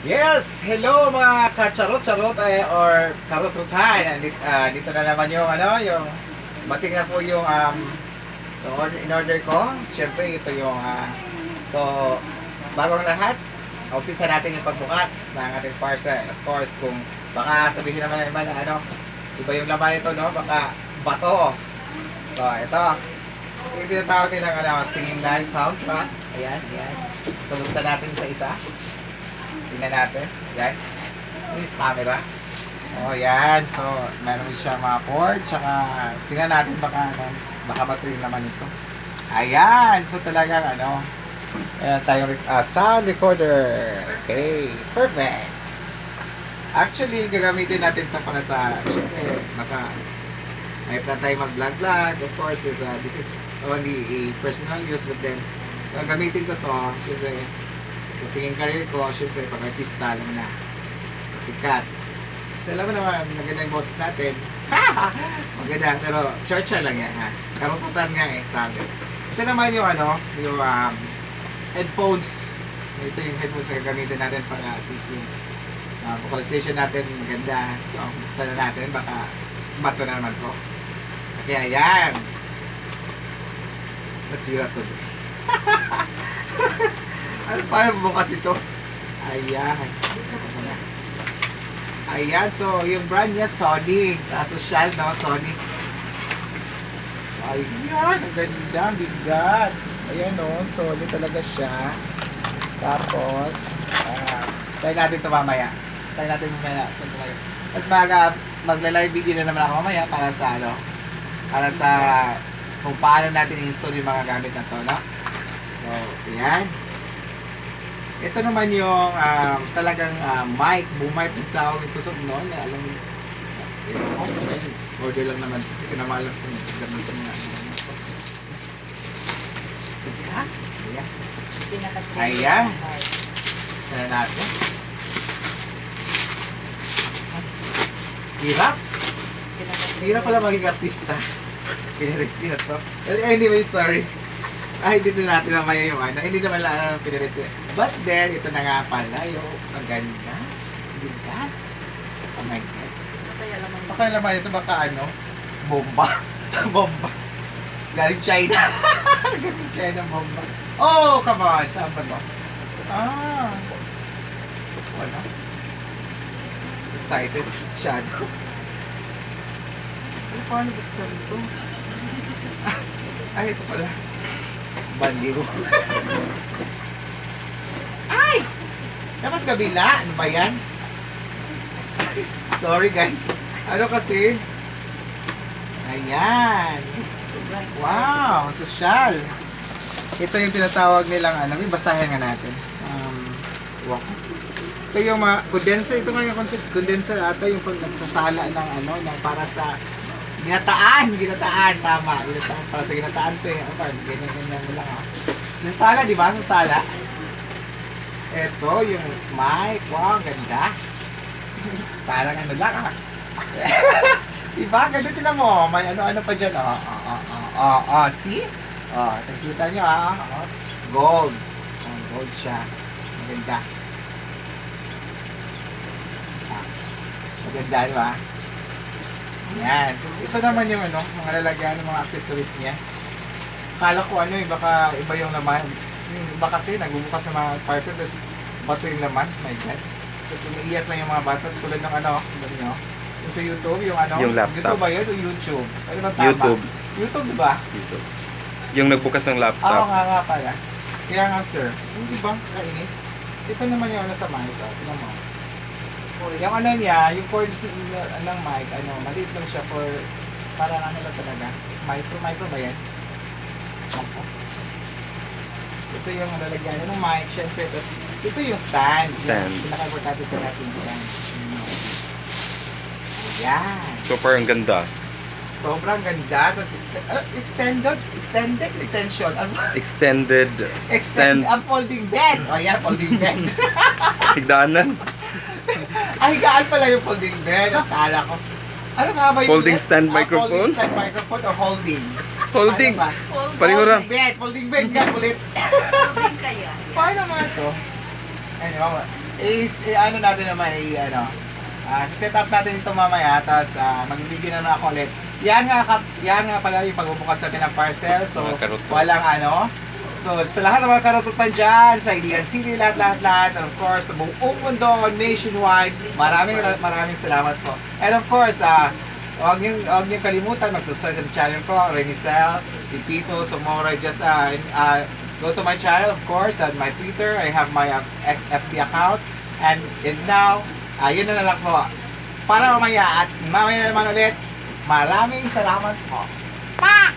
Yes! Hello mga kacharot-charot or karututan. Dito na naman yung yung mating na po yung in-order ko. Siyempre ito so bago ang lahat, umpisa natin yung pagbukas ng ating parcel. Of course, kung baka sabihin naman ng iba na iba yung laman ito, no? Baka bato. So ito, yung tinatawag nilang singing live soundtrack. Ayan, ayan. So buksan natin isa-isa. Tingnan natin. Yan. Please, camera. Oh, yan. So, meron siya mga port. Tsaka, tingnan natin baka bato yung laman ito. Ayan. So, talagang meron tayong sound recorder. Okay. Perfect. Actually, gagamitin natin ito para sa, syempre, baka may plan tayo mag-vlog-vlog. Of course, this is only a personal use, but then, gagamitin ko to, syempre, sa singing career ko, syempre, pag artista, alam na, sikat. So, alam mo naman, maganda yung boses natin. Maganda, pero char-char lang yan, ha? Karututan nga sabi. Ito naman yung yung headphones. Ito yung headphones na gagamitin natin para at least yung vocalization natin maganda. Buksan na natin, baka bato na naman to. Kaya yan. Nasira to. Paano bukas ito? Ayan. Ayan, so yung brand niya Sonic. Social, no? Sonic. Ayan, ang ganda, ang bigat. Ayan, no? Solid talaga siya. Tapos, try natin ito mamaya. Try natin mamaya. Tapos magla-live video na naman ako mamaya para sa para sa kung paano natin i-install yung mga gamit na to, no? So, ayan. Ito naman yung talagang mic, boom mic yung tawag ito sa noon. Alam mo, order lang naman. Hindi ko na maalam kung gamitin nga. Yes. Ayan. Ayan. Sana natin. Hirap. Hirap pala maging artista. Pinaresti na to. Anyway, sorry. Ay, dito natin naman yung hindi naman lang ang pinaresti. But then, ito na nga pala yung ang ganda. Ganda. Oh my God. Baka naman ito, baka bomba. Bomba. Galing China. Galing China bomba. Oh, come on. Saan ba to? Wala. Excited shadow. Paano buksan ito? Ay, ito pala. Baliw. Ay! Dapat kabila. Ano ba yan? Sorry guys. Kasi? Ayan. Wow, social. Ito yung tinatawag nilang basahin nga natin. Wow. Ito yung condenser. Ito nga yung condenser ata yung pag nagsasala ng ng para sa ginataan, tama. Ginataan, para sa ginataan to ganyan mo lang Nasala, di ba? Nasala. Ito, yung mic. Wow, ganda. Parang lang Diba? Ganda tinan mo. May ano pa dyan. See? Nakikita nyo Gold. Gold siya. Maganda. Maganda, di ba? Yan. Ito naman yung mga lalagyan ng mga accessories niya. Akala ko baka iba yung laman. Yung iba kasi nagbubukas ng mga parcel tapos bato yung laman. My God. Tapos umiiyak na yung mga bato tulad ng nyo. Yung sa YouTube, yung laptop. YouTube ba yun o YouTube? Ano ba tama? YouTube. YouTube, di ba? YouTube. Yung nagbukas ng laptop. Oo nga pala. Kaya nga sir, hindi ba? Kainis? Ito naman yung sa mic. Tignan mo. Yung niya, yung cords ng mic, maliit lang siya for, parang lang talaga. Micro ba yan? Ito yung lalagyan ng mic, syempre. Ito yung stand. Pinaka-importante sa natin stand. Ayan. Super ang ganda. Sobrang ganda. Tapos extension. Folding bed. Oh yeah, folding bed. Higdaanan. Ay, higaan pala yung folding bed. Akala ko. Ano nga ba yung folding stand microphone? Folding stand microphone or holding? Holding. Pareho lang. Folding bed nga ulit. Holding kaya. Paano nga to? ano natin naman, set up natin ito mamaya, tapos magbibigyan na ako ulit. Yan nga pala yung pagbubukas natin ng parcel. So, Mga karoto. walang So, sa lahat ng mga karotutan dyan, sa Iligan City, lahat, and of course, sa buong mundo, nationwide, maraming salamat po. And of course, huwag niyong kalimutan, mag-subscribe sa channel ko, Renicel, Pipito, Somora, just go to my channel, of course, at my Twitter, I have my FB account, and now, yun na lang po. Para mamaya naman ulit, maraming salamat po. Pa!